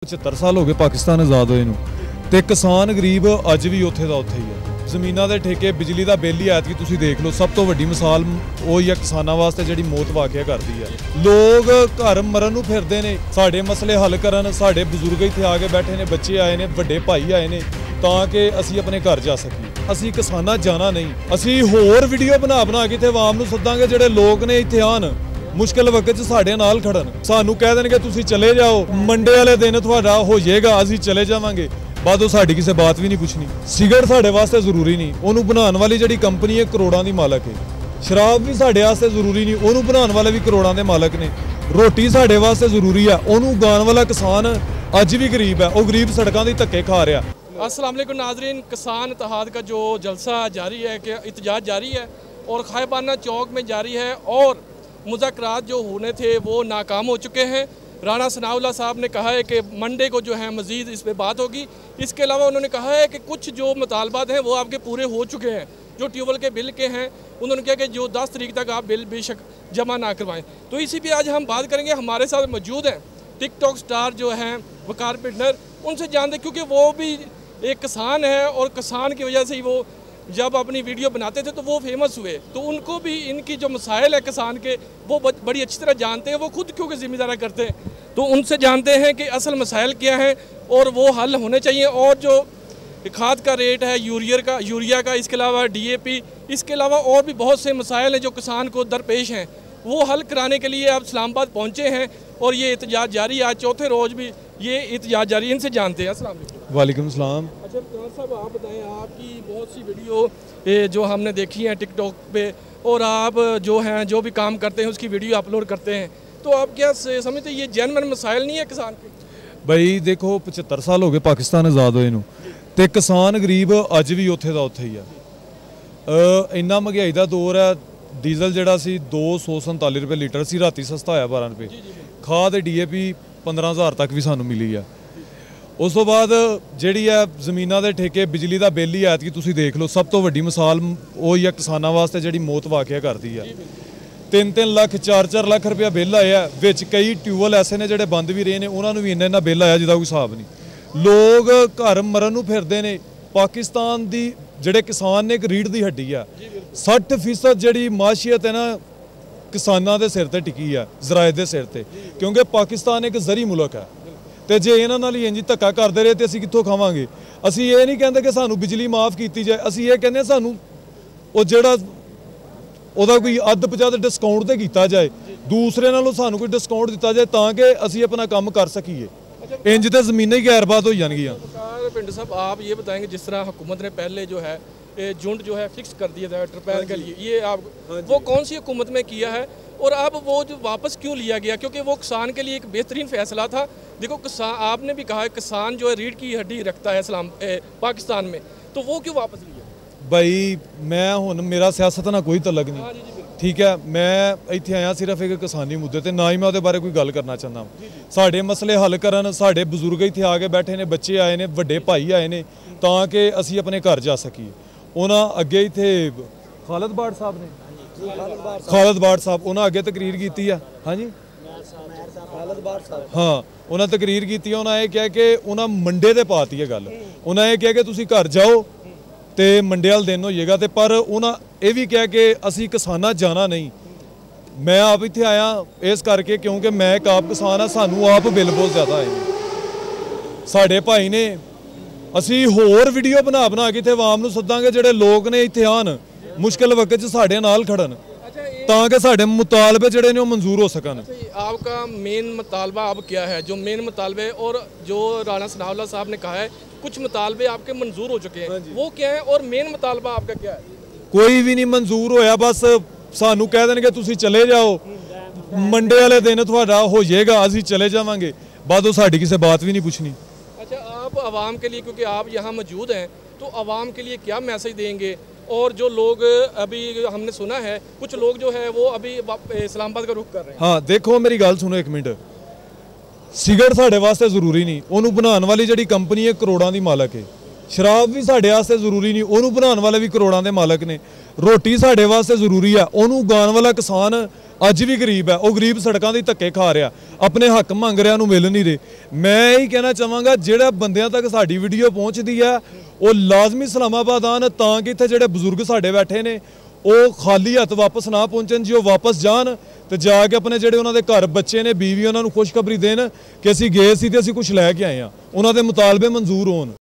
75 साल हो गए पाकिस्तान आज़ाद होए नूं ते किसान गरीब अज भी उत्थे दा उत्थे ही है। ਜ਼ਮੀਨਾਂ ਦੇ ਠੇਕੇ ਬਿਜਲੀ ਦਾ ਬਿੱਲ ਹੀ ਐਤਕੀ ਤੁਸੀਂ ਦੇਖ ਲਓ, ਸਭ ਤੋਂ ਵੱਡੀ ਮਿਸਾਲ ਉਹ ਹੀ ਆ ਕਿਸਾਨਾਂ ਵਾਸਤੇ ਜਿਹੜੀ ਮੌਤ ਵਾਕਿਆ ਕਰਦੀ ਹੈ। ਲੋਕ ਘਰ ਮਰਨ ਨੂੰ ਫਿਰਦੇ ਨੇ, ਸਾਡੇ ਮਸਲੇ ਹੱਲ ਕਰਨ, ਸਾਡੇ ਬਜ਼ੁਰਗ ਇੱਥੇ ਆ ਕੇ ਬੈਠੇ ਨੇ, ਬੱਚੇ ਆਏ ਨੇ, ਵੱਡੇ ਭਾਈ ਆਏ ਨੇ ਤਾਂ ਕਿ ਅਸੀਂ ਆਪਣੇ ਘਰ ਜਾ ਸਕੀਏ। ਅਸੀਂ ਕਿਸਾਨਾਂ ਜਾਣਾ ਨਹੀਂ, ਅਸੀਂ ਹੋਰ ਵੀਡੀਓ ਬਣਾ ਕੇ ਇੱਥੇ ਆਵਾਮ ਨੂੰ ਸੱਦਾਂਗੇ, ਜਿਹੜੇ ਲੋਕ ਨੇ ਇੱਥੇ ਆਣ ਮੁਸ਼ਕਿਲ ਵਕਤ 'ਚ ਸਾਡੇ ਨਾਲ ਖੜਨ। ਸਾਨੂੰ ਕਹਿ ਦੇਣਗੇ ਤੁਸੀਂ ਚਲੇ ਜਾਓ, ਮੰਡੇ ਵਾਲੇ ਦਿਨ ਤੁਹਾਡਾ ਹੋ ਜਾਏਗਾ, ਅਸੀਂ ਚਲੇ ਜਾਵਾਂਗੇ, ਬਾਅਦੋਂ ਸਾਡੀ ਕਿਸੇ ਬਾਤ ਵੀ ਨਹੀਂ ਪੁੱਛਣੀ। ਸਿਗਰਟ ਸਾਡੇ ਵਾਸਤੇ ਜ਼ਰੂਰੀ ਨਹੀਂ, ਉਹਨੂੰ ਬਣਾਉਣ ਵਾਲੀ ਜਿਹੜੀ ਕੰਪਨੀ ਹੈ ਕਰੋੜਾਂ ਦੀ ਮਾਲਕ ਹੈ। ਸ਼ਰਾਬ ਵੀ ਸਾਡੇ ਵਾਸਤੇ ਜ਼ਰੂਰੀ ਨਹੀਂ, ਉਹਨੂੰ ਬਣਾਉਣ ਵਾਲੇ ਵੀ ਕਰੋੜਾਂ ਦੇ ਮਾਲਕ ਨੇ। ਰੋਟੀ ਸਾਡੇ ਵਾਸਤੇ ਜ਼ਰੂਰੀ ਹੈ, ਉਹਨੂੰ ਉਗਾਉਣ ਵਾਲਾ ਕਿਸਾਨ ਅੱਜ ਵੀ ਗਰੀਬ ਹੈ, ਉਹ ਗਰੀਬ ਸੜਕਾਂ ਦੇ ਧੱਕੇ खा रहा। अस्सलाम वालेकुम नाजरीन, किसान इत्तेहाद का जो जलसा जारी है कि एहतजाज जारी है और खायबाना चौक में जारी है और मुज़ाकरात जो होने थे वो नाकाम हो चुके हैं। राणा सनाउल्लाह साहब ने कहा है कि मंडे को जो है मज़ीद इस पर बात होगी। इसके अलावा उन्होंने कहा है कि कुछ जो मुतालबात हैं वो आपके पूरे हो चुके हैं, जो ट्यूबवेल के बिल के हैं। उन्होंने कहा कि जो 10 तारीख तक आप बिल बेशक जमा ना करवाएं। तो इसी पर आज हम बात करेंगे। हमारे साथ मौजूद हैं टिकटॉक स्टार जो हैं वकार पिटनर, उनसे जानते, क्योंकि वो भी एक किसान है और किसान की वजह से ही वो जब अपनी वीडियो बनाते थे तो वो फेमस हुए, तो उनको भी इनकी जो मसाइल है किसान के वो बड़ी अच्छी तरह जानते हैं। वो खुद क्योंकि ज़िम्मेदारी करते हैं, तो उनसे जानते हैं कि असल मसाइल क्या हैं और वो हल होने चाहिए। और जो खाद का रेट है, यूरिया का, इसके अलावा DAP, इसके अलावा और भी बहुत से मसाइल हैं जो किसान को दरपेश हैं, वो हल कराने के लिए अब इस्लामाबाद पहुँचे हैं और ये एहतजाज जारी है। आज चौथे रोज़ भी ये एहतजाज जारी है। इनसे जानते हैं। अस्सलाम वालेकुम। वालेकुम सलाम। अच्छा साहब, आप बताएं, आपकी बहुत सी वीडियो जो हमने देखी हैं टिकटॉक पे, और आप जो हैं जो भी काम करते हैं उसकी वीडियो अपलोड करते हैं, तो आप क्या समझते हैं ये जेन्युइन मसाइल नहीं है किसान के? ਬਈ ਦੇਖੋ 75 ਸਾਲ ਹੋ ਗਏ ਪਾਕਿਸਤਾਨ ਆਜ਼ਾਦ ਹੋਏ ਨੂੰ ਤੇ ਕਿਸਾਨ ਗਰੀਬ ਅੱਜ ਵੀ ਉੱਥੇ ਦਾ ਉੱਥੇ ਹੀ ਆ। ਇੰਨਾ ਮਹਿੰਗਾਈ ਦਾ ਦੌਰ ਹੈ, ਡੀਜ਼ਲ ਜਿਹੜਾ ਸੀ 247 ਰੁਪਏ ਲੀਟਰ ਸੀ, ਰਾਤੀ ਸਸਤਾ ਹੋਇਆ 12 ਰੁਪਏ। ਖਾਦ DAP 15,000 ਤੱਕ ਵੀ ਸਾਨੂੰ ਮਿਲੀ ਆ। ਉਸ ਤੋਂ ਬਾਅਦ ਜਿਹੜੀ ਹੈ ਜ਼ਮੀਨਾਂ ਦੇ ਠੇਕੇ ਬਿਜਲੀ ਦਾ ਬਿੱਲ ਹੀ ਐਤਕੀ ਤੁਸੀਂ ਦੇਖ ਲਓ, ਸਭ ਤੋਂ ਵੱਡੀ ਮਿਸਾਲ ਉਹ ਹੀ ਆ ਕਿਸਾਨਾਂ ਵਾਸਤੇ ਜਿਹੜੀ ਮੌਤ ਵਾਕਿਆ ਕਰਦੀ ਆ। 3-3 ਲੱਖ 4-4 ਲੱਖ ਰੁਪਇਆ ਬਿੱਲ ਆਇਆ, ਵਿੱਚ ਕਈ ਟਿਊਬਵੈਲ ਐਸੇ ਨੇ ਜਿਹੜੇ ਬੰਦ ਵੀ ਰਹੇ ਨੇ, ਉਹਨਾਂ ਨੂੰ ਵੀ ਇੰਨਾ ਬਿੱਲ ਆਇਆ ਜਿਹਦਾ ਕੋਈ ਹਿਸਾਬ ਨਹੀਂ। ਲੋਕ ਘਰ ਮਰਨ ਨੂੰ ਫਿਰਦੇ ਨੇ। ਪਾਕਿਸਤਾਨ ਦੀ ਜਿਹੜੇ ਕਿਸਾਨ ਨੇ ਇੱਕ ਰੀੜ੍ਹ ਦੀ ਹੱਡੀ ਆ। 60% ਜਿਹੜੀ ਮਾਸ਼ੀਅਤ ਹੈ ਨਾ ਕਿਸਾਨਾਂ ਦੇ ਸਿਰ ਤੇ ਟਿਕੀ ਆ, ਜ਼ਰਾਇਤ ਦੇ ਸਿਰ ਤੇ, ਕਿਉਂਕਿ ਪਾਕਿਸਤਾਨ ਇੱਕ ਜ਼ਰੀ ਮੁਲਕ ਹੈ। ਤੇ ਜੇ ਇਹਨਾਂ ਨਾਲ ਹੀ ਇੰਜ ਧੱਕਾ ਕਰਦੇ ਰਹੇ ਤੇ ਅਸੀਂ ਕਿੱਥੋਂ ਖਾਵਾਂਗੇ। ਅਸੀਂ ਇਹ ਨਹੀਂ ਕਹਿੰਦੇ ਕਿ ਸਾਨੂੰ ਬਿਜਲੀ ਮਾਫ ਕੀਤੀ ਜਾਏ, ਅਸੀਂ ਇਹ ਕਹਿੰਦੇ ਸਾਨੂੰ ਉਹ ਜਿਹੜਾ ਉਹਦਾ ਕੋਈ ਅੱਧ-ਪਚੱਧ ਡਿਸਕਾਊਂਟ ਤੇ ਕੀਤਾ ਜਾਏ, ਦੂਸਰੇ ਨਾਲੋਂ ਸਾਨੂੰ ਕੋਈ ਡਿਸਕਾਊਂਟ ਦਿੱਤਾ ਜਾਏ ਤਾਂ ਕਿ ਅਸੀਂ अपना काम कर सकीए। इंज तो ज़मीनें ही गैरबाद हो जाएंगियां। पिंड साहब, आप ये बताएंगे, जिस तरह हुकूमत ने पहले जो है झुंड जो है फिक्स कर दिया था ट्रिपैल के लिए, ये आप वो कौन सी हुकूमत में किया है और अब वो जो वापस क्यों लिया गया? क्योंकि वो किसान के लिए एक बेहतरीन फैसला था। देखो किसान, आपने भी कहा है किसान जो है रीढ़ की हड्डी रखता है पाकिस्तान में, तो वो क्यों वापस लिया? भाई मैं हुण मेरा सियासत नाल कोई तलक नहीं, ठीक है। मैं इत्थे आया सिर्फ एक किसानी मुद्दे ते, ना ही मैं उहदे बारे कोई गल करना चाहता। साडे मसले हल करन, साडे बजुर्ग इत्थे आके बैठे ने, बच्चे आए ने, वड्डे भाई आए ने तां कि असीं अपने घर जा सकीए। उन्हां अगे इत्थे खालिद बाड़ साहब ने, खालिद बाड़ साहब उन्हां अगे तकरीर कीती आ। हाँ जी, हाँ, उन्हां तकरीर कीती। उन्हां ये कहा कि उन्हां मंडे ते पाती है गल। उन्हां ये कहा कि तुसीं घर जाओ तो मंडे वाले दिन हो जाएगा, तो पर उन्हें यह भी कहा कि असी किसाना जाना नहीं। मैं आप इत्थे आया इस करके क्योंकि मैं एक आप किसान हाँ, सानू आप बिल बहुत ज़्यादा आए। साढ़े भाई ने असी होर वीडियो बना के इत्थे आवाम नूं सद्दांगे, जिहड़े लोग ने इत्थे आन मुश्किल वक्त च साडे नाल खड़न ताकि साडे मुतालबे जिहड़े ने मंजूर हो सकन। आपका मेन मुतालबा अब क्या है, जो मेन मुतालबे, और जो राणा सनाउल्लाह साहब ने कहा है कुछ मुतालबे आपके मंजूर हो चुके हैं, वो क्या है और मेन मुतालबा आपका क्या है? कोई भी नहीं मंजूर होया, बस सानू कह देंगे तुसीं चले जाओ, मंडे वाले दिन तुहाडा हो जाएगा, असीं चले जावांगे, बादों साडी किसी बात भी नहीं पूछनी। अच्छा, आप आवाम के लिए, क्योंकि आप यहाँ मौजूद हैं, तो आवाम के लिए क्या मैसेज देंगे? और जो लोग अभी हमने सुना है कुछ लोग जो है वो अभी इस्लामाबाद का रुख कर रहे हैं। हाँ देखो, मेरी गल सुनो एक मिनट। सिगरट साढ़े वास्ते जरूरी नहीं, ਉਹਨੂੰ ਬਣਾਉਣ ਵਾਲੀ ਜਿਹੜੀ ਕੰਪਨੀ ਹੈ ਕਰੋੜਾਂ ਦੀ ਮਾਲਕ ਹੈ। शराब भी साढ़े वास्ते जरूरी नहीं, ਉਹਨੂੰ ਬਣਾਉਣ वाले भी करोड़ां ਦੇ मालक ने। ਰੋਟੀ ਸਾਡੇ ਵਾਸਤੇ ਜ਼ਰੂਰੀ ਆ। ਉਹਨੂੰ ਉਗਾਉਣ ਵਾਲਾ ਕਿਸਾਨ ਅੱਜ ਵੀ ਗਰੀਬ ਹੈ, ਉਹ ਗਰੀਬ ਸੜਕਾਂ ਦੇ ਧੱਕੇ ਖਾ ਰਿਹਾ, ਆਪਣੇ ਹੱਕ ਮੰਗ ਰਿਹਾ, ਨੂੰ ਮਿਲ ਨਹੀਂ ਰਹੇ। ਮੈਂ ਇਹੀ ਕਹਿਣਾ ਚਾਹਾਂਗਾ ਜਿਹੜਾ ਬੰਦਿਆਂ ਤੱਕ ਸਾਡੀ ਵੀਡੀਓ ਪਹੁੰਚਦੀ ਆ ਉਹ ਲਾਜ਼ਮੀ ਇਸਲਾਮਾਬਾਦ ਆਉਣ, ਤਾਂ ਕਿ ਇੱਥੇ ਜਿਹੜੇ ਬਜ਼ੁਰਗ ਸਾਡੇ ਬੈਠੇ ਨੇ ਉਹ ਖਾਲੀ ਹੱਥ ਵਾਪਸ ਨਾ ਪਹੁੰਚਣ। ਜੇ ਉਹ ਵਾਪਸ ਜਾਣ ਤੇ ਜਾ ਕੇ ਆਪਣੇ ਜਿਹੜੇ ਉਹਨਾਂ ਦੇ ਘਰ ਬੱਚੇ ਨੇ, ਬੀਵੀ, ਉਹਨਾਂ ਨੂੰ ਖੁਸ਼ਖਬਰੀ ਦੇਣ ਕਿ ਅਸੀਂ ਗਏ ਸੀ ਤੇ ਅਸੀਂ ਕੁਝ ਲੈ ਕੇ ਆਏ ਆ, ਉਹਨਾਂ ਦੇ ਮੁਤਾਲਬੇ ਮਨਜ਼ੂਰ ਹੋਣ।